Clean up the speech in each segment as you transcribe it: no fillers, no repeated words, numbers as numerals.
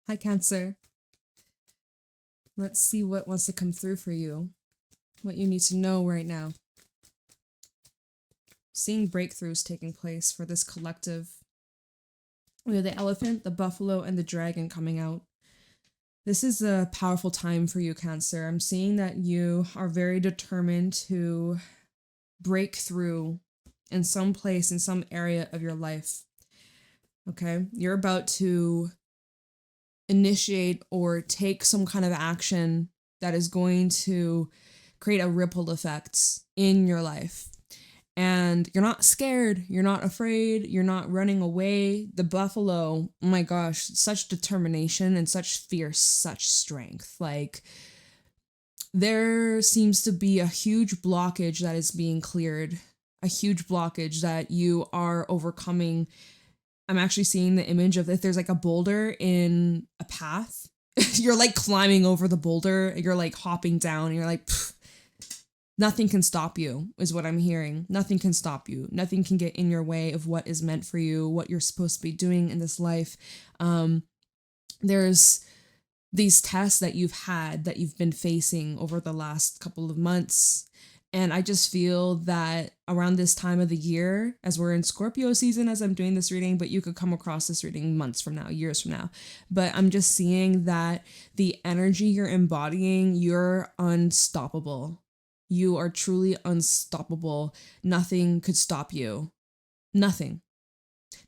Hi, Cancer. Let's see what wants to come through for you. What you need to know right now. Seeing breakthroughs taking place for this collective. We have the elephant, the buffalo, and the dragon coming out. This is a powerful time for you, Cancer. I'm seeing that you are very determined to break through in some place, in some area of your life. Okay? You're about to initiate or take some kind of action that is going to create a ripple effect in your life. And you're not scared, you're not afraid, you're not running away. The buffalo, oh my gosh, such determination and such fierce, such strength. Like, there seems to be a huge blockage that is being cleared, a huge blockage that you are overcoming. I'm actually seeing the image of if there's like a boulder in a path, you're like climbing over the boulder, you're like hopping down, and you're like, nothing can stop you, is what I'm hearing. Nothing can stop you. Nothing can get in your way of what is meant for you, what you're supposed to be doing in this life. There's these tests that you've been facing over the last couple of months. And I just feel that around this time of the year, as we're in Scorpio season, as I'm doing this reading, but you could come across this reading months from now, years from now. But I'm just seeing that the energy you're embodying, you're unstoppable. You are truly unstoppable. Nothing could stop you. Nothing.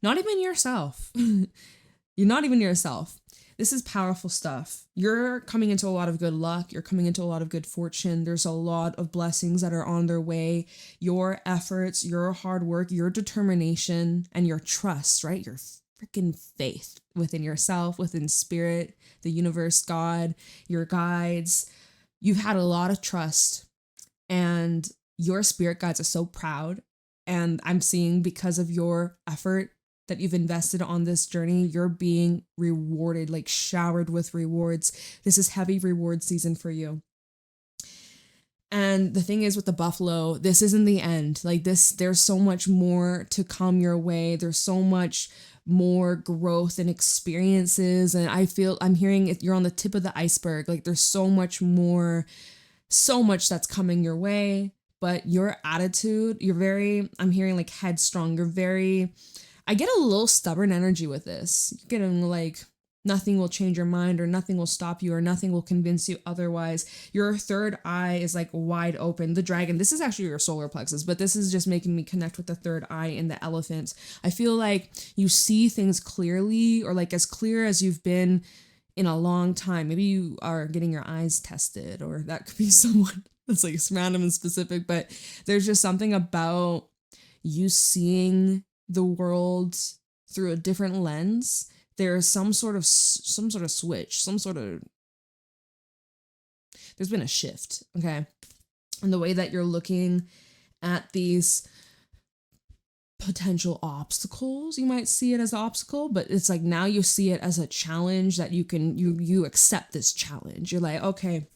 Not even yourself. You're not even yourself. This is powerful stuff. You're coming into a lot of good luck. You're coming into a lot of good fortune. There's a lot of blessings that are on their way. Your efforts, your hard work, your determination, and your trust, right? Your freaking faith within yourself, within spirit, the universe, God, your guides. You've had a lot of trust, and your spirit guides are so proud. And I'm seeing because of your effort that you've invested on this journey, you're being rewarded, like showered with rewards. This is heavy reward season for you. And the thing is with the buffalo, this isn't the end. Like this, there's so much more to come your way. There's so much more growth and experiences. And I'm hearing you're on the tip of the iceberg. Like there's so much more, so much that's coming your way. But your attitude, I'm hearing like headstrong. I get a little stubborn energy with this. You're getting like, nothing will change your mind, or nothing will stop you, or nothing will convince you otherwise. Your third eye is like wide open. The dragon, this is actually your solar plexus, but this is just making me connect with the third eye in the elephant. I feel like you see things clearly, or like as clear as you've been in a long time. Maybe you are getting your eyes tested, or that could be someone that's like random and specific, but there's just something about you seeing the world through a different lens. There's some sort of switch, there's been a shift, okay? And the way that you're looking at these potential obstacles, you might see it as an obstacle, but it's like now you see it as a challenge that you accept this challenge. You're like, okay,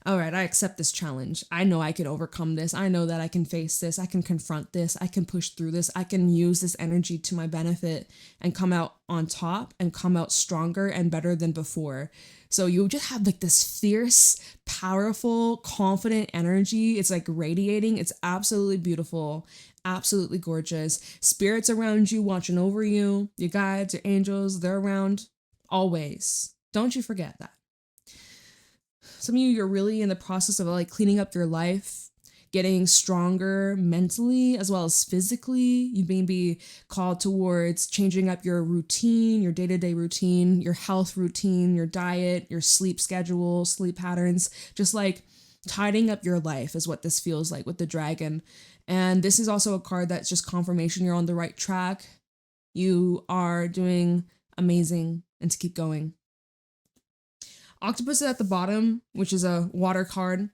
all right, I accept this challenge. I know I can overcome this. I know that I can face this. I can confront this. I can push through this. I can use this energy to my benefit and come out on top and come out stronger and better than before. So you just have like this fierce, powerful, confident energy. It's like radiating. It's absolutely beautiful, absolutely gorgeous. Spirits around you, watching over you, your guides, your angels, they're around always. Don't you forget that. Some of you're really in the process of like cleaning up your life, getting stronger mentally as well as physically. You may be called towards changing up your routine, your day-to-day routine, your health routine, your diet, your sleep schedule, sleep patterns, just like tidying up your life is what this feels like with the dragon. And this is also a card that's just confirmation you're on the right track. You are doing amazing, and to keep going. Octopus at the bottom, which is a water card,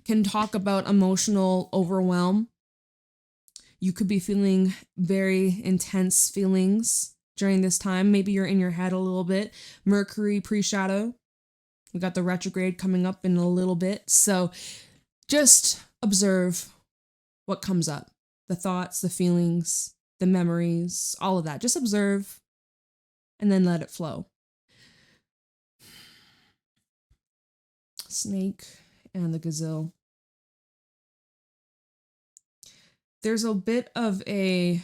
can talk about emotional overwhelm. You could be feeling very intense feelings during this time. Maybe you're in your head a little bit. Mercury pre-shadow. We got the retrograde coming up in a little bit. So just observe what comes up. The thoughts, the feelings, the memories, all of that. Just observe and then let it flow. Snake and the gazelle. There's a bit of a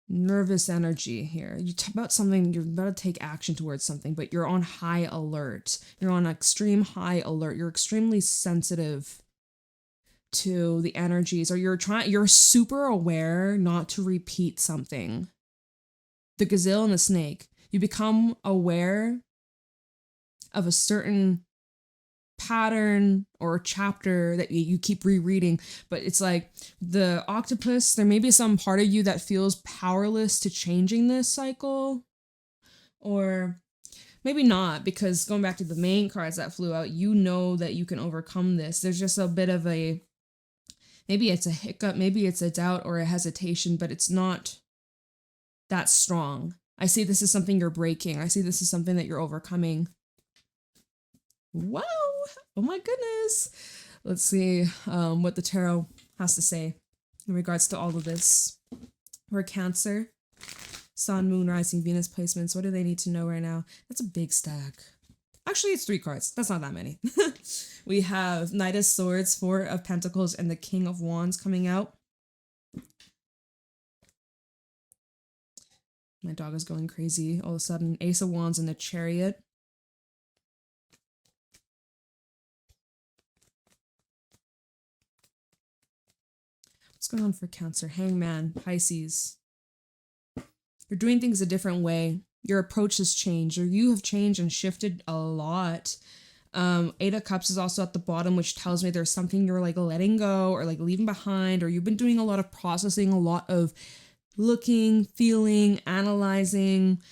nervous energy here. You talk about something, you're about to take action towards something, but you're on high alert. You're on extreme high alert. You're extremely sensitive to the energies, or you're super aware not to repeat something. The gazelle and the snake. You become aware of a certain pattern or chapter that you keep rereading, but it's like the octopus, there may be some part of you that feels powerless to changing this cycle, or maybe not, because going back to the main cards that flew out, you know that you can overcome this. There's just a bit of a, maybe it's a hiccup, maybe it's a doubt or a hesitation, but it's not that strong. I see this is something you're breaking. I see this is something that you're overcoming. Wow. Oh my goodness. Let's see what the tarot has to say in regards to all of this. We're Cancer. Sun, Moon, Rising, Venus placements. What do they need to know right now? That's a big stack. Actually, it's 3 cards. That's not that many. We have Knight of Swords, 4 of Pentacles, and the King of Wands coming out. My dog is going crazy. All of a sudden, Ace of Wands and the Chariot. What's going on for Cancer? Hangman, Pisces. You're doing things a different way. Your approach has changed, or you have changed and shifted a lot. 8 of Cups is also at the bottom, which tells me there's something you're like letting go or like leaving behind, or you've been doing a lot of processing, a lot of looking, feeling, analyzing.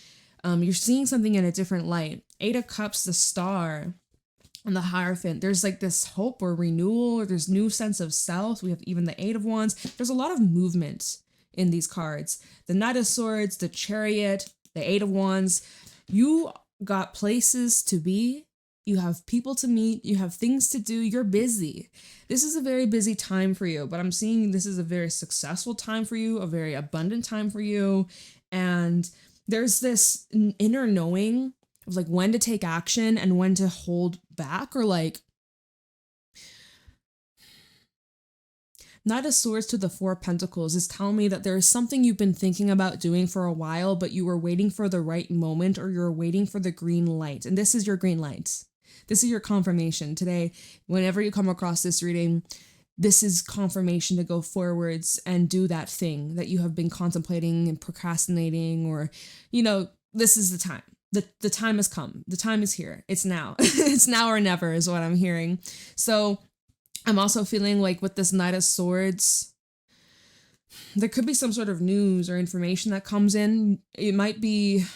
You're seeing something in a different light. 8 of Cups, the Star, and the Hierophant. There's like this hope or renewal, or there's new sense of self. We have even the 8 of Wands. There's a lot of movement in these cards. The Knight of Swords, the Chariot, the 8 of Wands. You got places to be. You have people to meet. You have things to do. You're busy. This is a very busy time for you, but I'm seeing this is a very successful time for you, a very abundant time for you. And there's this inner knowing of like when to take action and when to hold back, or like Knight of Swords to the 4 of Pentacles is telling me that there is something you've been thinking about doing for a while, but you were waiting for the right moment, or you're waiting for the green light. And this is your green light. This is your confirmation today. Whenever you come across this reading, this is confirmation to go forwards and do that thing that you have been contemplating and procrastinating, or, you know, this is the time. The time has come. The time is here. It's now. It's now or never is what I'm hearing. So I'm also feeling like with this Knight of Swords, there could be some sort of news or information that comes in. It might be,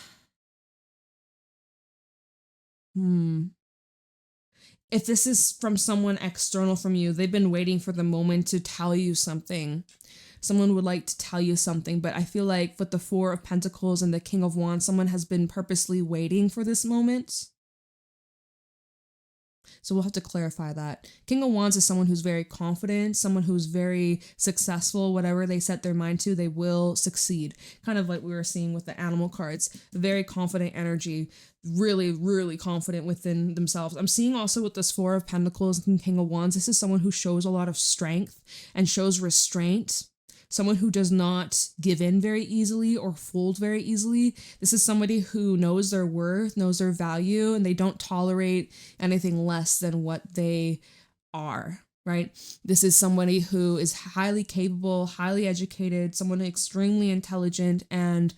if this is from someone external from you, they've been waiting for the moment to tell you something. Someone would like to tell you something, but I feel like with the 4 of Pentacles and the King of Wands, someone has been purposely waiting for this moment. So we'll have to clarify that. King of Wands is someone who's very confident, someone who's very successful. Whatever they set their mind to, they will succeed. Kind of like we were seeing with the animal cards. Very confident energy, really, really confident within themselves. I'm seeing also with this 4 of Pentacles and King of Wands, this is someone who shows a lot of strength and shows restraint. Someone who does not give in very easily or fold very easily. This is somebody who knows their worth, knows their value, and they don't tolerate anything less than what they are, right? This is somebody who is highly capable, highly educated, someone extremely intelligent, and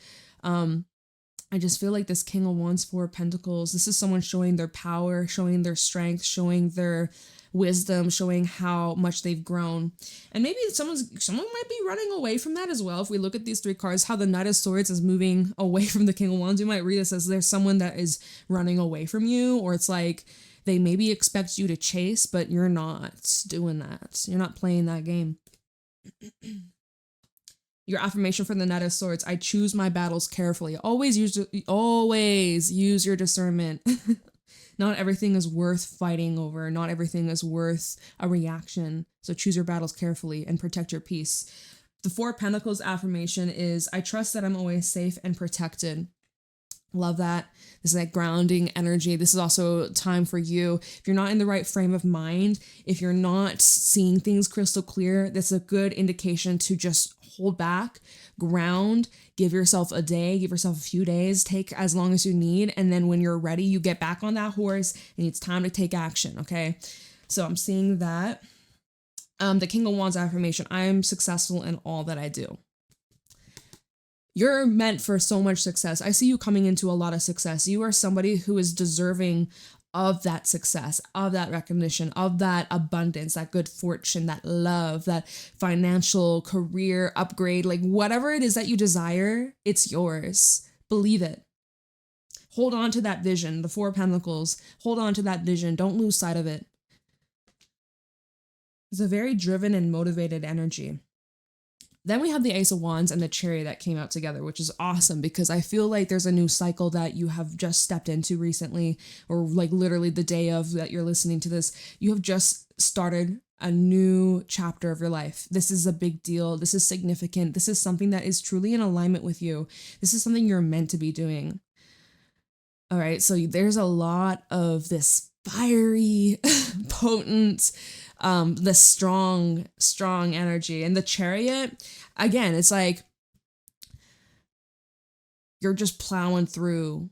I just feel like this King of Wands, 4 of Pentacles, this is someone showing their power, showing their strength, showing their wisdom, showing how much they've grown. And maybe someone might be running away from that as well. If we look at these 3 cards, how the Knight of Swords is moving away from the King of Wands, you might read this as there's someone that is running away from you, or it's like they maybe expect you to chase, but you're not doing that. You're not playing that game. Your affirmation for the Knight of Swords: I choose my battles carefully. Always use your discernment. Not everything is worth fighting over. Not everything is worth a reaction. So choose your battles carefully and protect your peace. The 4 of Pentacles affirmation is, I trust that I'm always safe and protected. Love that. This is like grounding energy. This is also time for you. If you're not in the right frame of mind, if you're not seeing things crystal clear, that's a good indication to just hold back, ground, give yourself a day, give yourself a few days, take as long as you need. And then when you're ready, you get back on that horse and it's time to take action. Okay. So I'm seeing that. The King of Wands affirmation. I am successful in all that I do. You're meant for so much success. I see you coming into a lot of success. You are somebody who is deserving of that success, of that recognition, of that abundance, that good fortune, that love, that financial career upgrade, like whatever it is that you desire, it's yours. Believe it. Hold on to that vision, the Four of Pentacles. Hold on to that vision. Don't lose sight of it. It's a very driven and motivated energy. Then we have the Ace of Wands and the Chariot that came out together, which is awesome because I feel like there's a new cycle that you have just stepped into recently, or like literally the day of that you're listening to this. You have just started a new chapter of your life. This is a big deal. This is significant. This is something that is truly in alignment with you. This is something you're meant to be doing. All right. So there's a lot of this fiery, potent, the strong energy. And the Chariot, again, it's like you're just plowing through.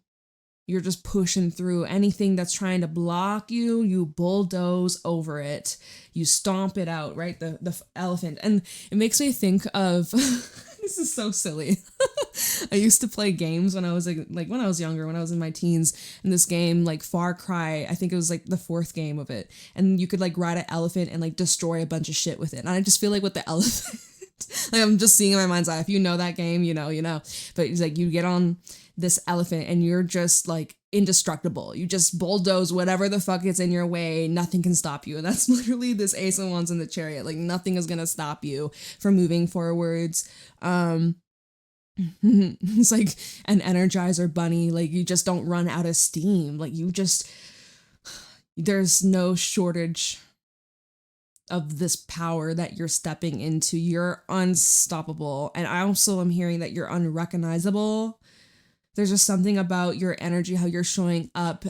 You're just pushing through anything that's trying to block you. You bulldoze over it. You stomp it out, right? The elephant. And it makes me think of, this is so silly. I used to play games when I was like when I was younger, when I was in my teens, and this game like Far Cry, I think it was like the 4th game of it. And you could like ride an elephant and like destroy a bunch of shit with it. And I just feel like with the elephant, like I'm just seeing in my mind's eye, if you know that game, you know. But it's like you get on this elephant and you're just like indestructible. You just bulldoze whatever the fuck is in your way. Nothing can stop you. And that's literally this Ace of Wands in the Chariot. Like nothing is gonna stop you from moving forwards. It's like an Energizer bunny. Like you just don't run out of steam. Like there's no shortage of this power that you're stepping into. You're unstoppable. And I also am hearing that you're unrecognizable. There's just something about your energy, how you're showing up.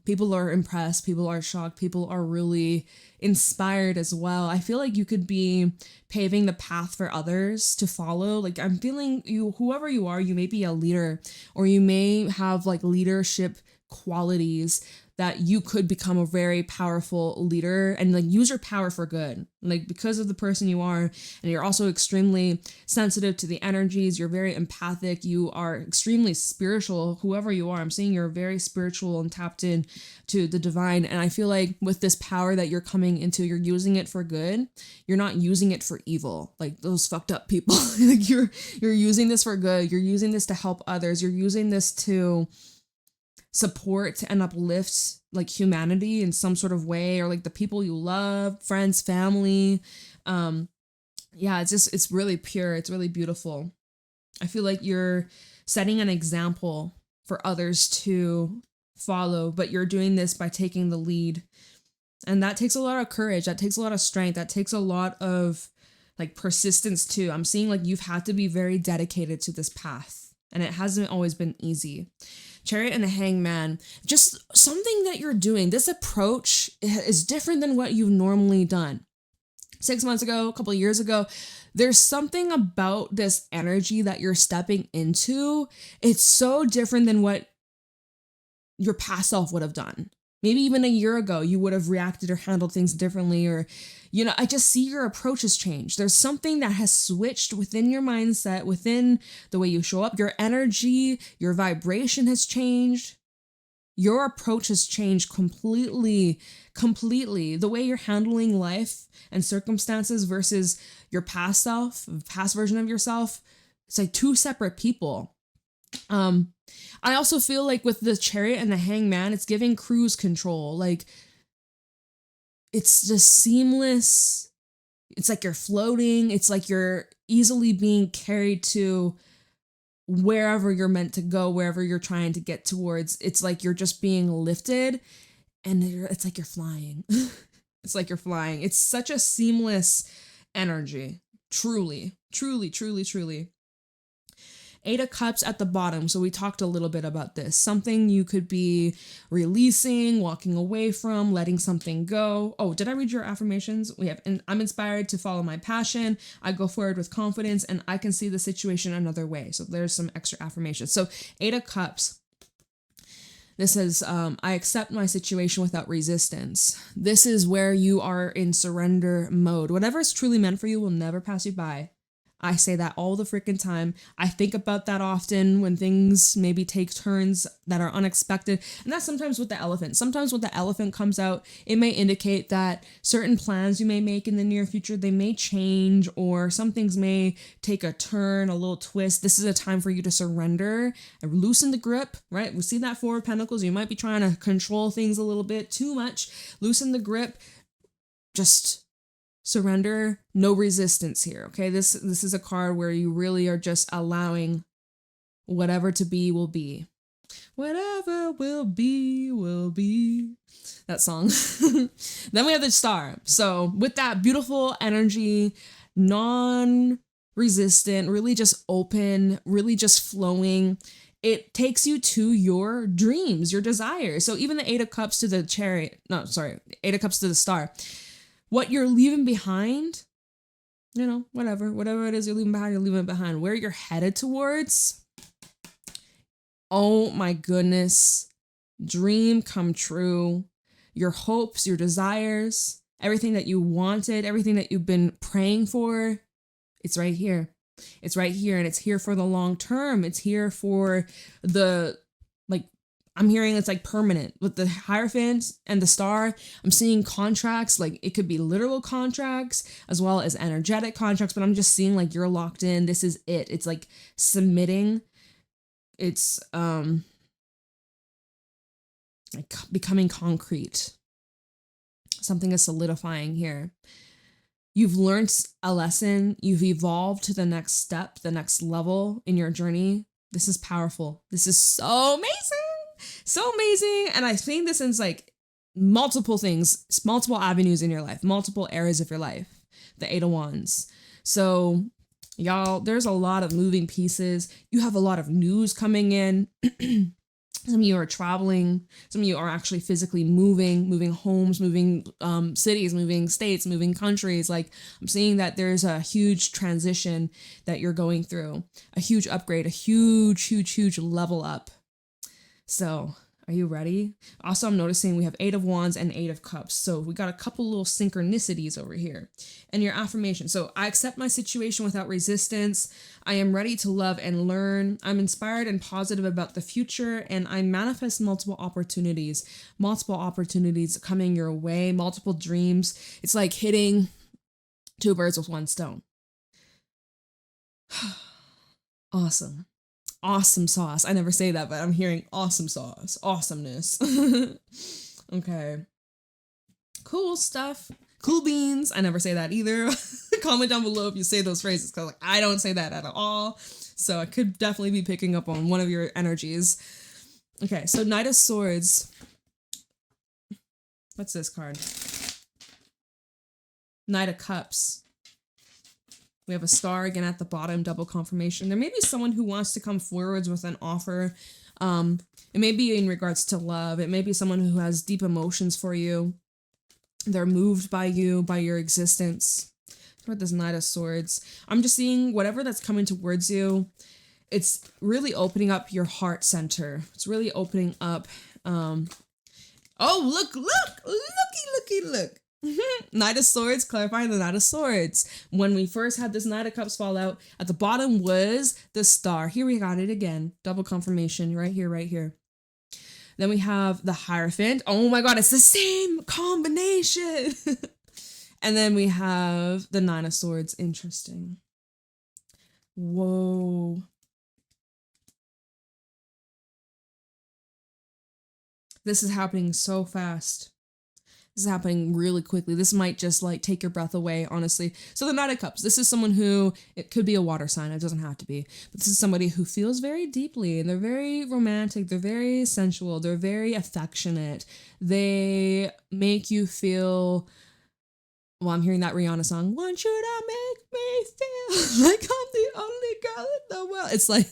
People are impressed. People are shocked. People are really inspired as well. I feel like you could be paving the path for others to follow. Like I'm feeling you, whoever you are, you may be a leader, or you may have like leadership qualities that you could become a very powerful leader and like use your power for good. Like because of the person you are, and you're also extremely sensitive to the energies, you're very empathic, you are extremely spiritual, whoever you are. I'm seeing you're very spiritual and tapped in to the divine. And I feel like with this power that you're coming into, you're using it for good. You're not using it for evil, like those fucked up people. Like you're using this for good. You're using this to help others. You're using this to support and uplift like humanity in some sort of way, or like the people you love, friends, family. Yeah, it's really pure. It's really beautiful. I feel like you're setting an example for others to follow, but you're doing this by taking the lead. And that takes a lot of courage. That takes a lot of strength. That takes a lot of like persistence too. I'm seeing like you've had to be very dedicated to this path, and it hasn't always been easy. Chariot and the Hangman, just something that you're doing. This approach is different than what you've normally done. 6 months ago, a couple of years ago, there's something about this energy that you're stepping into. It's so different than what your past self would have done. Maybe even a year ago, you would have reacted or handled things differently, or, I just see your approach has changed. There's something that has switched within your mindset, within the way you show up. Your energy, your vibration has changed. Your approach has changed completely. The way you're handling life and circumstances versus your past self, past version of yourself, it's like two separate people. I also feel like with the Chariot and the Hangman, it's giving cruise control. Like it's just seamless. It's like you're floating. It's like you're easily being carried to wherever you're meant to go, wherever you're trying to get towards. It's like you're just being lifted, and it's like you're flying. It's like you're flying. It's such a seamless energy. Truly. Eight of Cups at the bottom. So we talked a little bit about this. Something you could be releasing, walking away from, letting something go. Oh, did I read your affirmations? I'm inspired to follow my passion. I go forward with confidence and I can see the situation another way. So there's some extra affirmations. So Eight of Cups. This is, I accept my situation without resistance. This is where you are in surrender mode. Whatever is truly meant for you will never pass you by. I say that all the freaking time. I think about that often when things maybe take turns that are unexpected. And that's sometimes with the elephant. Sometimes when the elephant comes out, it may indicate that certain plans you may make in the near future, they may change, or some things may take a turn, a little twist. This is a time for you to surrender and loosen the grip, right? We see that Four of Pentacles. You might be trying to control things a little bit too much. Loosen the grip. Just surrender, no resistance here, okay? This is a card where you really are just allowing whatever to be will be. Whatever will be, will be. That song. Then we have the Star. So with that beautiful energy, non-resistant, really just open, really just flowing, it takes you to your dreams, your desires. So even the Eight of Cups to the Chariot, Eight of Cups to the Star. What you're leaving behind, whatever it is you're leaving it behind. Where you're headed towards, oh my goodness, dream come true. Your hopes, your desires, everything that you wanted, everything that you've been praying for, it's right here. It's right here, and it's here for the long term. It's here for I'm hearing it's like permanent. With the Hierophant and the Star, I'm seeing contracts, like it could be literal contracts as well as energetic contracts, but I'm just seeing like you're locked in. This is it. It's like submitting. It's like becoming concrete. Something is solidifying here. You've learned a lesson. You've evolved to the next step, the next level in your journey. This is powerful. This is so amazing. So amazing. And I've seen this in like multiple things, multiple avenues in your life, multiple areas of your life, the Eight of Wands. So y'all, there's a lot of moving pieces. You have a lot of news coming in. Some of you are traveling. Some of you are actually physically moving homes, moving cities, moving states, moving countries. Like I'm seeing that there's a huge transition that you're going through, a huge upgrade, a huge level up. So are you ready? Also, I'm noticing we have Eight of Wands and Eight of Cups. So we got a couple little synchronicities over here. And your affirmation. So I accept my situation without resistance. I am ready to love and learn. I'm inspired and positive about the future. And I manifest multiple opportunities coming your way, multiple dreams. It's like hitting two birds with one stone. Awesome. Awesome sauce. I never say that, but I'm hearing awesome sauce. Awesomeness. Okay. Cool stuff. Cool beans. I never say that either. Comment down below if you say those phrases, because I don't say that at all. So I could definitely be picking up on one of your energies. Okay, so Knight of Swords. What's this card? Knight of Cups. We have a Star again at the bottom, double confirmation. There may be someone who wants to come forwards with an offer. It may be in regards to love. It may be someone who has deep emotions for you. They're moved by you, by your existence. What this Knight of Swords? I'm just seeing whatever that's coming towards you. It's really opening up your heart center. It's really opening up. Oh, look. Knight of Swords, clarifying the Knight of Swords. When we first had this Knight of Cups fall out, at the bottom was the Star. Here we got it again. Double confirmation right here. Then we have the Hierophant. Oh my God, it's the same combination. And then we have the Nine of Swords. Interesting. Whoa. This is happening so fast. This is happening really quickly. This might just like take your breath away, honestly. So the Knight of Cups, this is someone who, it could be a water sign, it doesn't have to be. But this is somebody who feels very deeply, and they're very romantic, they're very sensual, they're very affectionate. They make you feel, well, I'm hearing that Rihanna song, "Want you to make me feel like I'm the only girl in the world." It's like,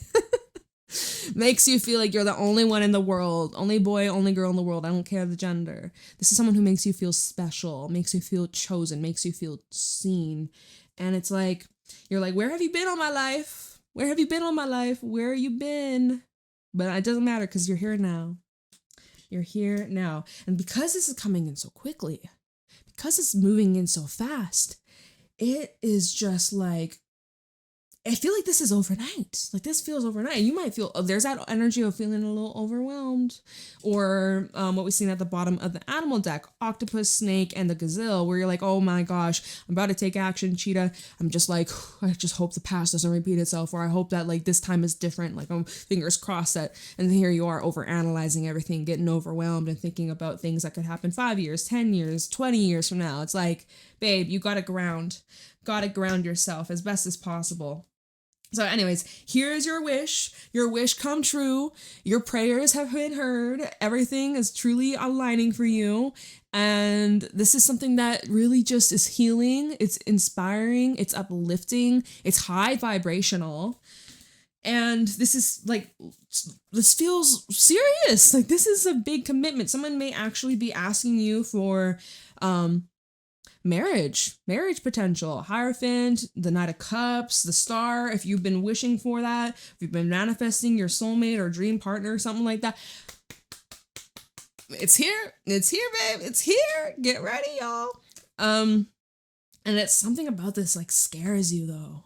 Makes you feel like you're the only one in the world, only boy, only girl in the world. I don't care the gender. This is someone who makes you feel special, makes you feel chosen, makes you feel seen. And it's like, you're like, where have you been all my life? Where have you been all my life? Where have you been? But it doesn't matter because you're here now. You're here now. And because this is coming in so quickly, because it's moving in so fast, it is just like, I feel like this is overnight. Like this feels overnight. You might feel, there's that energy of feeling a little overwhelmed. Or what we've seen at the bottom of the animal deck, octopus, snake, and the gazelle, where you're like, oh my gosh, I'm about to take action, cheetah. I'm just like, I just hope the past doesn't repeat itself. Or I hope that like this time is different. Like I'm fingers crossed that, and then here you are overanalyzing everything, getting overwhelmed and thinking about things that could happen 5 years, 10 years, 20 years from now. It's like, babe, you gotta ground yourself as best as possible. So anyways, here's your wish come true. Your prayers have been heard. Everything is truly aligning for you. And this is something that really just is healing. It's inspiring. It's uplifting. It's high vibrational. And this is like, this feels serious. Like this is a big commitment. Someone may actually be asking you for, marriage potential, Hierophant, the Knight of Cups, the Star. If you've been wishing for that, if you've been manifesting your soulmate or dream partner, something like that, it's here, babe, it's here. Get ready, y'all. And it's something about this like scares you though,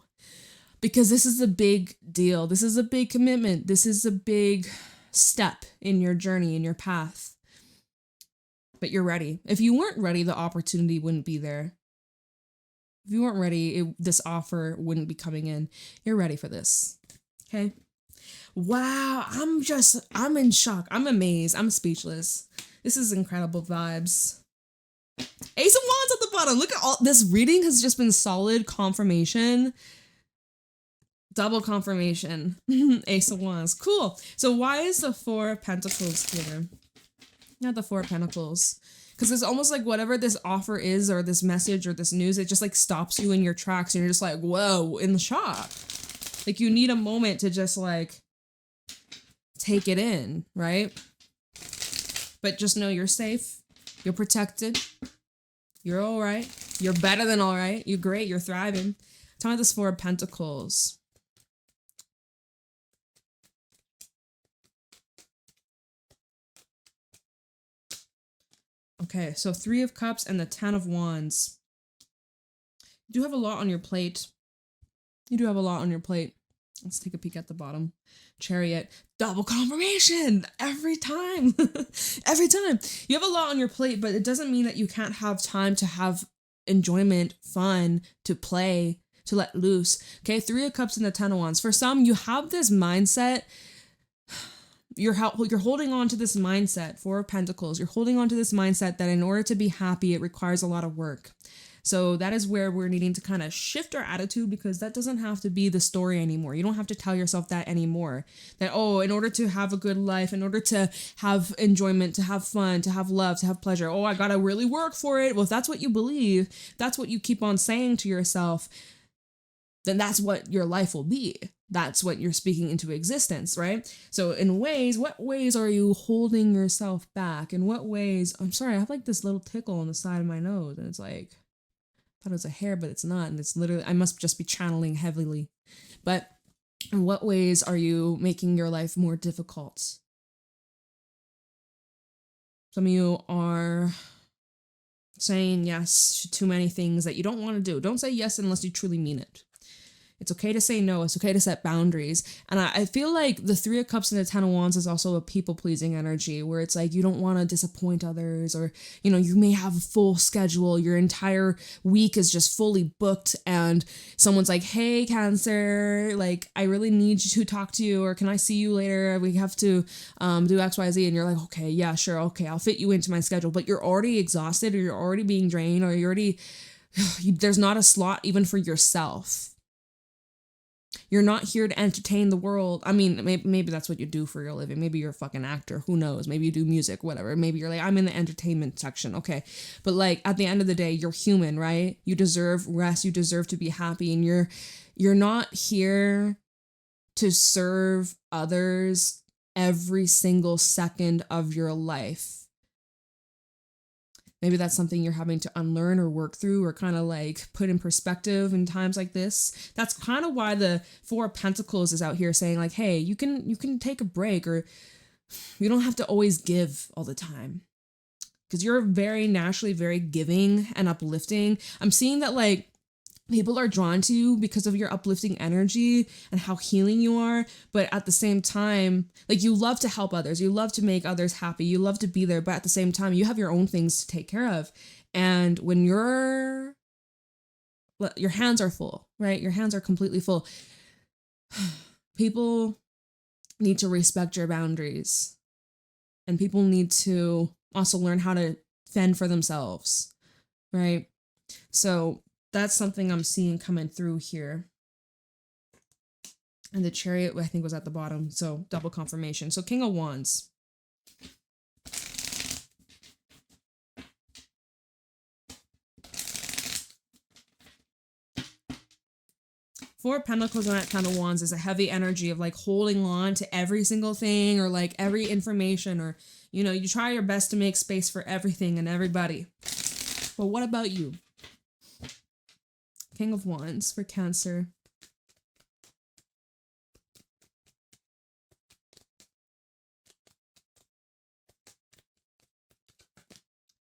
because this is a big deal. This is a big commitment. This is a big step in your journey, in your path. But you're ready. If you weren't ready, the opportunity wouldn't be there. If you weren't ready, this offer wouldn't be coming in. You're ready for this. Okay? Wow, I'm in shock. I'm amazed. I'm speechless. This is incredible vibes. Ace of Wands at the bottom. Look at all this reading has just been solid confirmation. Double confirmation. Ace of Wands. Cool. So why is the Four of Pentacles here? Not the Four of Pentacles. Because it's almost like whatever this offer is or this message or this news, it just like stops you in your tracks and you're just like, whoa, in the shock. Like you need a moment to just like take it in, right? But just know you're safe. You're protected. You're all right. You're better than all right. You're great. You're thriving. Tell me this Four of Pentacles. Okay, so Three of Cups and the Ten of Wands. You do have a lot on your plate. You do have a lot on your plate. Let's take a peek at the bottom. Chariot. Double confirmation! Every time. Every time. You have a lot on your plate, but it doesn't mean that you can't have time to have enjoyment, fun, to play, to let loose. Okay, Three of Cups and the Ten of Wands. For some, you have this mindset. You're holding on to this mindset, Four of Pentacles. You're holding on to this mindset that in order to be happy, it requires a lot of work. So that is where we're needing to kind of shift our attitude, because that doesn't have to be the story anymore. You don't have to tell yourself that anymore. That, oh, in order to have a good life, in order to have enjoyment, to have fun, to have love, to have pleasure, oh, I gotta really work for it. Well, if that's what you believe, that's what you keep on saying to yourself, then that's what your life will be. That's what you're speaking into existence, right? So in ways, what ways are you holding yourself back? In what ways, I'm sorry, I have like this little tickle on the side of my nose, and it's like, I thought it was a hair, but it's not. And it's literally, I must just be channeling heavily. But in what ways are you making your life more difficult? Some of you are saying yes to too many things that you don't want to do. Don't say yes unless you truly mean it. It's okay to say no. It's okay to set boundaries. And I feel like the Three of Cups and the Ten of Wands is also a people-pleasing energy, where it's like you don't want to disappoint others, or, you know, you may have a full schedule. Your entire week is just fully booked, and someone's like, hey, Cancer, like, I really need you to talk to you, or can I see you later? We have to do X, Y, Z. And you're like, okay, yeah, sure. Okay, I'll fit you into my schedule. But you're already exhausted, or you're already being drained, or you're already, there's not a slot even for yourself. You're not here to entertain the world. I mean, maybe that's what you do for your living. Maybe you're a fucking actor. Who knows? Maybe you do music, whatever. Maybe you're like, I'm in the entertainment section. Okay. But like, at the end of the day, you're human, right? You deserve rest. You deserve to be happy. And you're not here to serve others every single second of your life. Maybe that's something you're having to unlearn or work through or kind of like put in perspective in times like this. That's kind of why the Four of Pentacles is out here saying like, hey, you can take a break, or you don't have to always give all the time. Because you're very naturally very giving and uplifting. I'm seeing that like people are drawn to you because of your uplifting energy and how healing you are. But at the same time, like you love to help others. You love to make others happy. You love to be there. But at the same time, you have your own things to take care of. And when your hands are full, right? Your hands are completely full. People need to respect your boundaries. And people need to also learn how to fend for themselves, right? So that's something I'm seeing coming through here. And the Chariot, I think, was at the bottom. So double confirmation. So King of Wands. Four of Pentacles and that Ten of Wands is a heavy energy of like holding on to every single thing or like every information, or, you know, you try your best to make space for everything and everybody. But what about you? King of Wands for Cancer.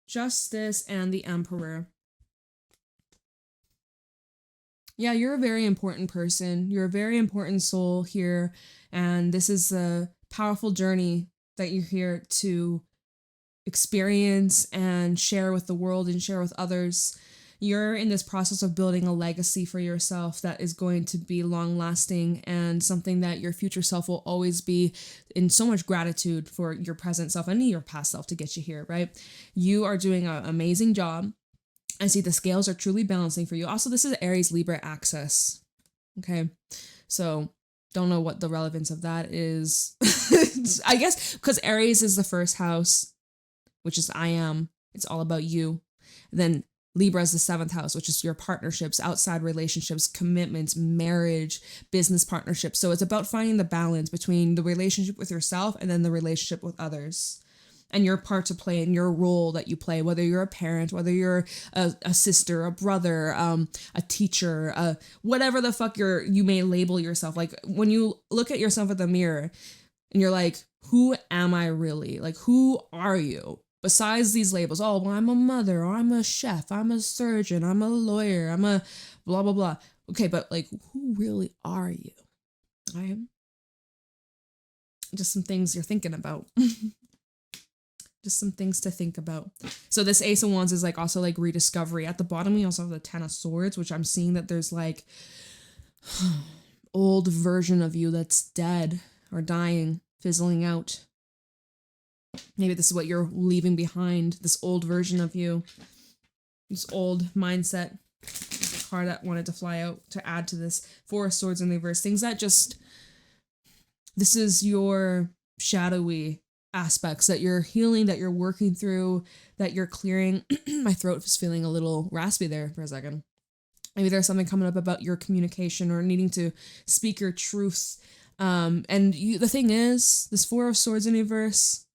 Justice and the Emperor. Yeah, you're a very important person. You're a very important soul here. And this is a powerful journey that you're here to experience and share with the world and share with others. You're in this process of building a legacy for yourself that is going to be long lasting and something that your future self will always be in so much gratitude for your present self and your past self to get you here, right? You are doing an amazing job. I see the scales are truly balancing for you. Also, this is Aries Libra axis. Okay. So don't know what the relevance of that is. I guess because Aries is the first house, which is I am. It's all about you. Then Libra is the seventh house, which is your partnerships, outside relationships, commitments, marriage, business partnerships. So it's about finding the balance between the relationship with yourself and then the relationship with others. And your part to play and your role that you play, whether you're a parent, whether you're a sister, a brother, a teacher, whatever the fuck you may label yourself. Like when you look at yourself in the mirror and you're like, who am I really? Like, who are you? Besides these labels, oh, well, I'm a mother, or I'm a chef, I'm a surgeon, I'm a lawyer, I'm a blah, blah, blah. Okay, but like, who really are you? I am just some things you're thinking about. Just some things to think about. So this Ace of Wands is like also like rediscovery. At the bottom, we also have the Ten of Swords, which I'm seeing that there's like old version of you that's dead or dying, fizzling out. Maybe this is what you're leaving behind, this old version of you, this old mindset. There's a card that wanted to fly out to add to this. Four of Swords in reverse. Things that just, this is your shadowy aspects that you're healing, that you're working through, that you're clearing. My throat was feeling a little raspy there for a second. Maybe there's something coming up about your communication or needing to speak your truth. The thing is, this Four of Swords in reverse,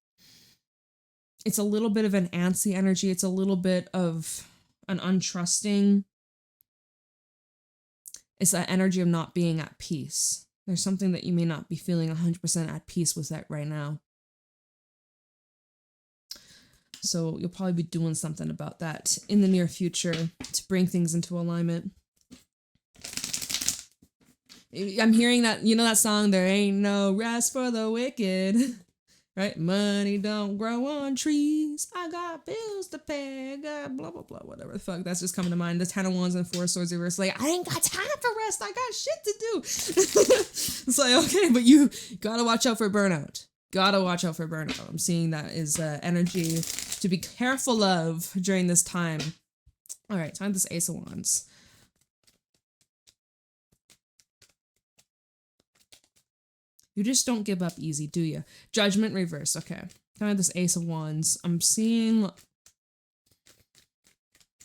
it's a little bit of an antsy energy. It's a little bit of an untrusting. It's that energy of not being at peace. There's something that you may not be feeling 100% at peace with that right now. So you'll probably be doing something about that in the near future to bring things into alignment. I'm hearing that, you know that song, there ain't no rest for the wicked, right? Money don't grow on trees. I got bills to pay. I got blah, blah, blah, whatever the fuck. That's just coming to mind. The Ten of Wands and Four of Swords reverse. Like, I ain't got time for rest. I got shit to do. It's like, okay, but you gotta watch out for burnout. Gotta watch out for burnout. I'm seeing that is energy to be careful of during this time. All right, time this Ace of Wands. You just don't give up easy, do you? Judgment reverse. Okay, kind of this Ace of Wands. I'm seeing.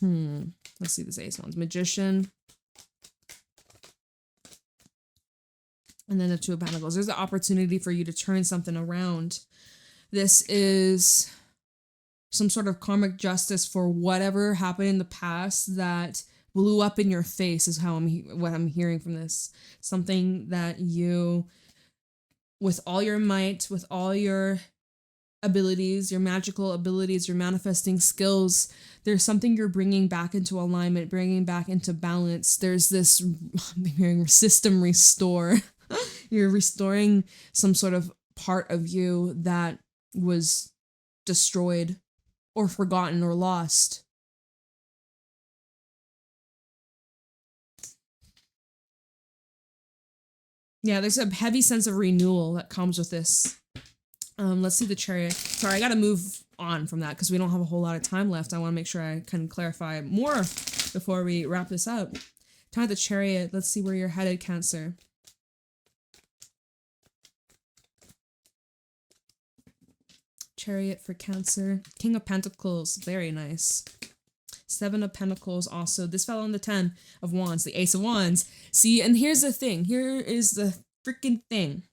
Let's see this Ace of Wands. Magician. And then the Two of Pentacles. There's the opportunity for you to turn something around. This is some sort of karmic justice for whatever happened in the past that blew up in your face is how what I'm hearing from this. Something that you, with all your might, with all your abilities, your magical abilities, your manifesting skills, there's something you're bringing back into alignment, bringing back into balance. There's this, I'm hearing system restore. You're restoring some sort of part of you that was destroyed or forgotten or lost. Yeah, there's a heavy sense of renewal that comes with this. Let's see the Chariot. Sorry, I gotta move on from that because we don't have a whole lot of time left. I want to make sure I can clarify more before we wrap this up. Time of the Chariot. Let's see where you're headed, Cancer. Chariot for Cancer. King of Pentacles. Very nice. Seven of Pentacles also. This fell on the 10 of Wands, the Ace of Wands. See, and here's the thing. Here is the freaking thing.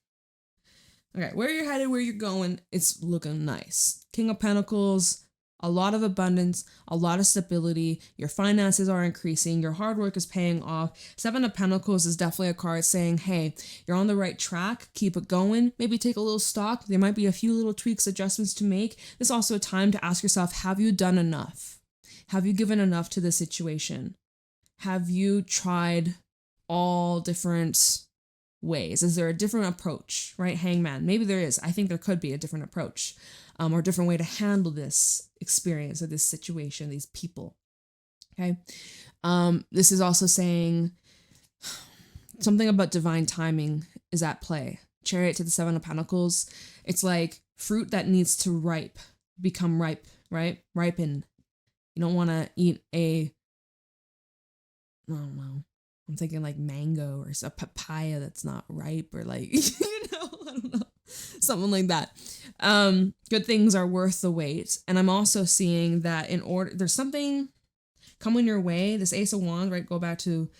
Okay, where you're headed, where you're going, it's looking nice. King of Pentacles, a lot of abundance, a lot of stability. Your finances are increasing. Your hard work is paying off. Seven of Pentacles is definitely a card saying, hey, you're on the right track. Keep it going. Maybe take a little stock. There might be a few little tweaks, adjustments to make. This is also a time to ask yourself, have you done enough? Have you given enough to the situation? Have you tried all different ways? Is there a different approach, right? Hangman. Maybe there is. I think there could be a different approach or a different way to handle this experience or this situation, these people. Okay. This is also saying something about divine timing is at play. Chariot to the Seven of Pentacles. It's like fruit that needs to become ripe, right? Ripen. You don't want to eat I don't know. I'm thinking like mango or a papaya that's not ripe or like, I don't know. Something like that. Good things are worth the wait. And I'm also seeing that there's something coming your way. This Ace of Wands, right? Go back to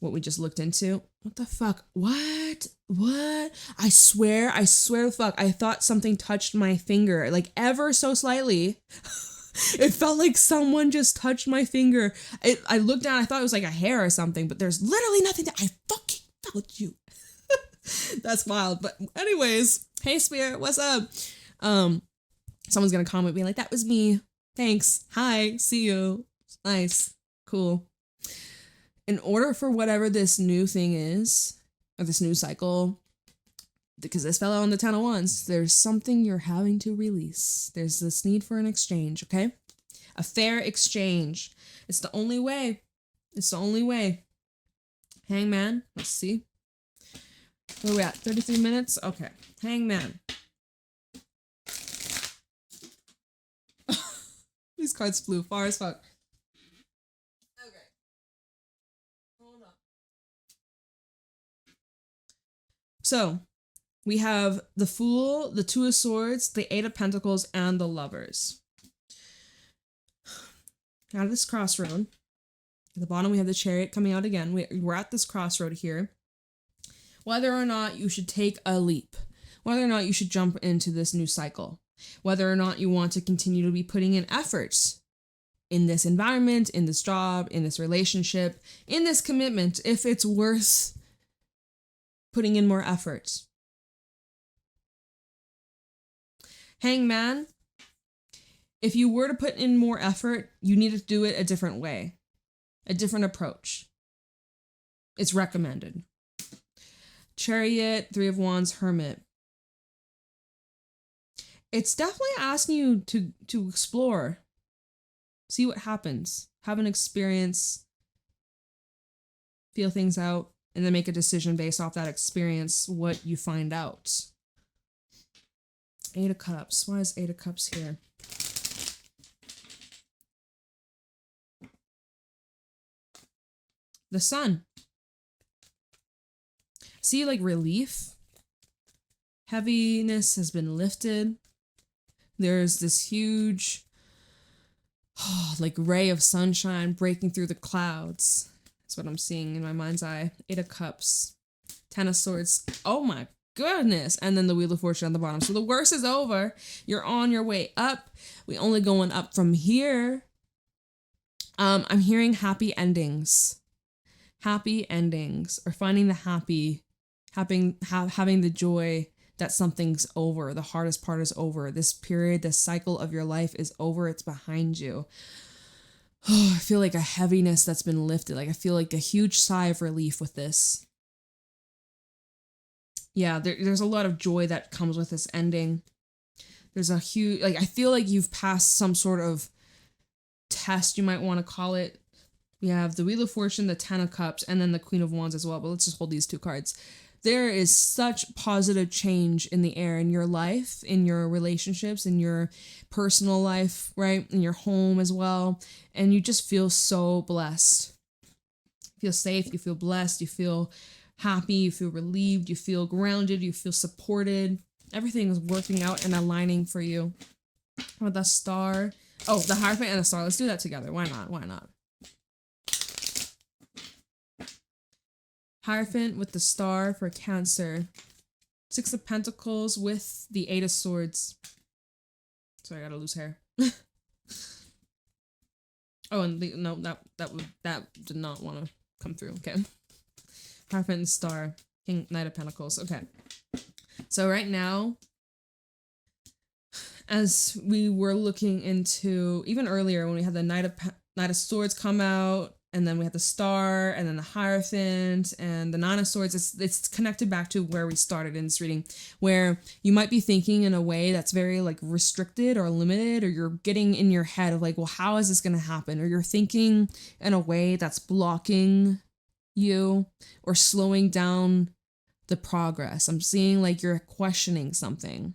what we just looked into. What the fuck? What? I swear the fuck. I thought something touched my finger, like ever so slightly. It felt like someone just touched my finger. I looked down, I thought it was like a hair or something, but there's literally nothing there. I fucking felt you. That's wild. But anyways, hey Spirit, what's up? Someone's gonna comment being like, that was me. Thanks. Hi, see you. Nice. Cool. In order for whatever this new thing is, or this new cycle, because this fell on the 10 of Wands, there's something you're having to release. There's this need for an exchange, okay? A fair exchange. It's the only way. It's the only way. Hangman, let's see. Where are we at? 33 minutes? Okay. Hangman. These cards flew far as fuck. Okay. Hold on. So, we have the Fool, the Two of Swords, the Eight of Pentacles, and the Lovers. Out of this crossroad, at the bottom we have the Chariot coming out again. We're at this crossroad here. Whether or not you should take a leap, whether or not you should jump into this new cycle, whether or not you want to continue to be putting in efforts in this environment, in this job, in this relationship, in this commitment, if it's worth putting in more effort. Hangman, if you were to put in more effort, you need to do it a different way, a different approach. It's recommended. Chariot, Three of Wands, Hermit. It's definitely asking you to explore, see what happens, have an experience, feel things out, and then make a decision based off that experience, what you find out. Eight of Cups. Why is Eight of Cups here? The Sun. See, like relief. Heaviness has been lifted. There's this huge, like ray of sunshine breaking through the clouds. That's what I'm seeing in my mind's eye. Eight of Cups. Ten of Swords. Oh my goodness. And then the Wheel of Fortune on the bottom. So the worst is over. You're on your way up. We only going up from here. I'm hearing happy endings. Happy endings. Or finding the happy. Having the joy that something's over. The hardest part is over. This period, this cycle of your life is over. It's behind you. Oh, I feel like a heaviness that's been lifted. Like I feel like a huge sigh of relief with this. Yeah, there's a lot of joy that comes with this ending. There's a huge, like, I feel like you've passed some sort of test, you might want to call it. We have the Wheel of Fortune, the Ten of Cups, and then the Queen of Wands as well. But let's just hold these two cards. There is such positive change in the air in your life, in your relationships, in your personal life, right? In your home as well. And you just feel so blessed. You feel safe, you feel blessed, you feel happy, you feel relieved, you feel grounded, you feel supported. Everything is working out and aligning for you. With the Star. Oh, the Hierophant and the Star. Let's do that together. Why not? Why not? Hierophant with the Star for Cancer. Six of Pentacles with the Eight of Swords. Sorry, I got to lose hair. Oh, and that did not want to come through. Okay. Hierophant and Star. King, Knight of Pentacles. Okay. So right now, as we were looking into, even earlier when we had the Knight of Swords come out, and then we had the Star, and then the Hierophant, and the Nine of Swords, it's connected back to where we started in this reading, where you might be thinking in a way that's very like restricted or limited, or you're getting in your head of like, well, how is this going to happen? Or you're thinking in a way that's blocking you or slowing down the progress. I'm seeing like you're questioning something.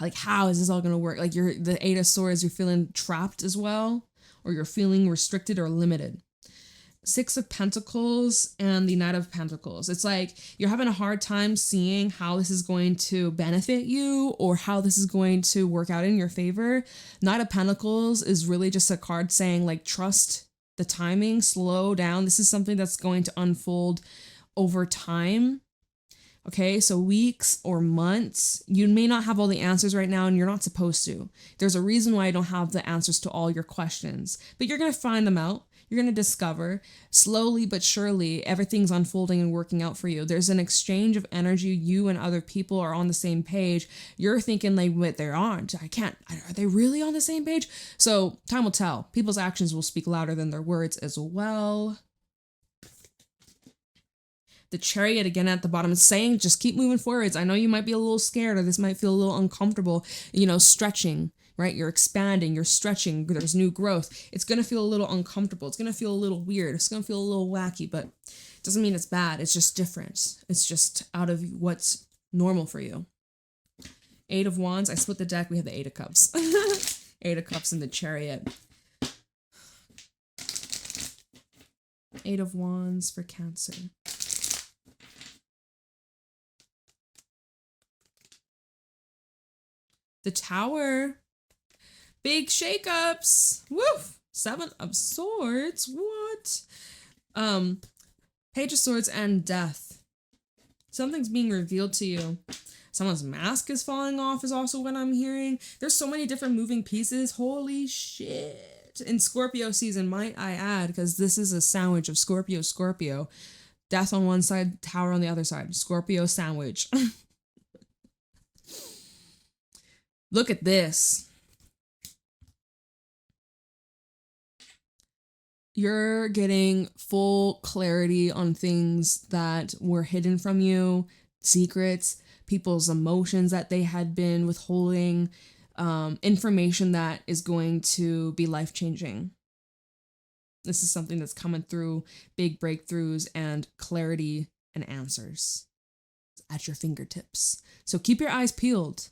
Like, how is this all going to work? Like the Eight of Swords, you're feeling trapped as well, or you're feeling restricted or limited. Six of Pentacles and the Knight of Pentacles. It's like you're having a hard time seeing how this is going to benefit you or how this is going to work out in your favor. Knight of Pentacles is really just a card saying like, trust the timing, slow down. This is something that's going to unfold over time. Okay, so weeks or months. You may not have all the answers right now, and you're not supposed to. There's a reason why I don't have the answers to all your questions, but you're going to find them out. You're going to discover slowly but surely everything's unfolding and working out for you. There's an exchange of energy. You and other people are on the same page. You're thinking like, wait, they aren't. Are they really on the same page? So time will tell. People's actions will speak louder than their words as well. The Chariot again at the bottom is saying, just keep moving forwards. I know you might be a little scared or this might feel a little uncomfortable, stretching, right? You're expanding, you're stretching, there's new growth. It's going to feel a little uncomfortable. It's going to feel a little weird. It's going to feel a little wacky, but it doesn't mean it's bad. It's just different. It's just out of what's normal for you. Eight of Wands. I split the deck. We have the Eight of Cups. Eight of Cups and the Chariot. Eight of Wands for Cancer. The Tower. Big shakeups. Woof. Seven of Swords. What? Page of Swords and Death. Something's being revealed to you. Someone's mask is falling off is also what I'm hearing. There's so many different moving pieces. Holy shit. In Scorpio season, might I add, because this is a sandwich of Scorpio. Death on one side, Tower on the other side. Scorpio sandwich. Look at this. You're getting full clarity on things that were hidden from you, secrets, people's emotions that they had been withholding, information that is going to be life-changing. This is something that's coming through, big breakthroughs and clarity and answers at your fingertips. So keep your eyes peeled.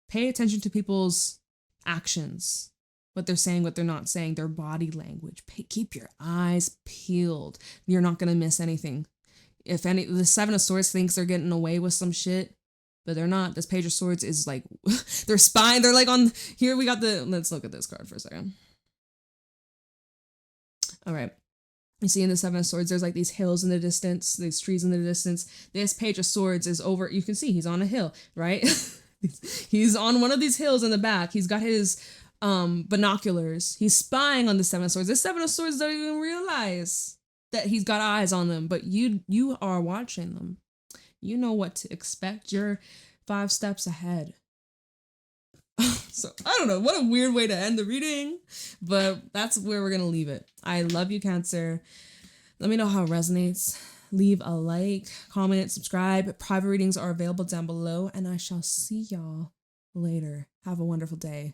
Pay attention to people's actions, what they're saying, what they're not saying, their body language. Keep your eyes peeled. You're not going to miss anything. The Seven of Swords thinks they're getting away with some shit, but they're not. This Page of Swords is like, they're spying. They're like on, here we got let's look at this card for a second. All right. You see in the Seven of Swords, there's like these hills in the distance, these trees in the distance. This Page of Swords is over. You can see he's on a hill, right? He's on one of these hills in the back. He's got his binoculars. He's spying on the Seven of Swords. This Seven of Swords don't even realize that he's got eyes on them, but you are watching them. You know what to expect. You're 5 steps ahead. So I don't know, what a weird way to end the reading, but that's where we're gonna leave it. I love you, Cancer. Let me know how it resonates. Leave a like, comment, subscribe. Private readings are available down below, and I shall see y'all later. Have a wonderful day.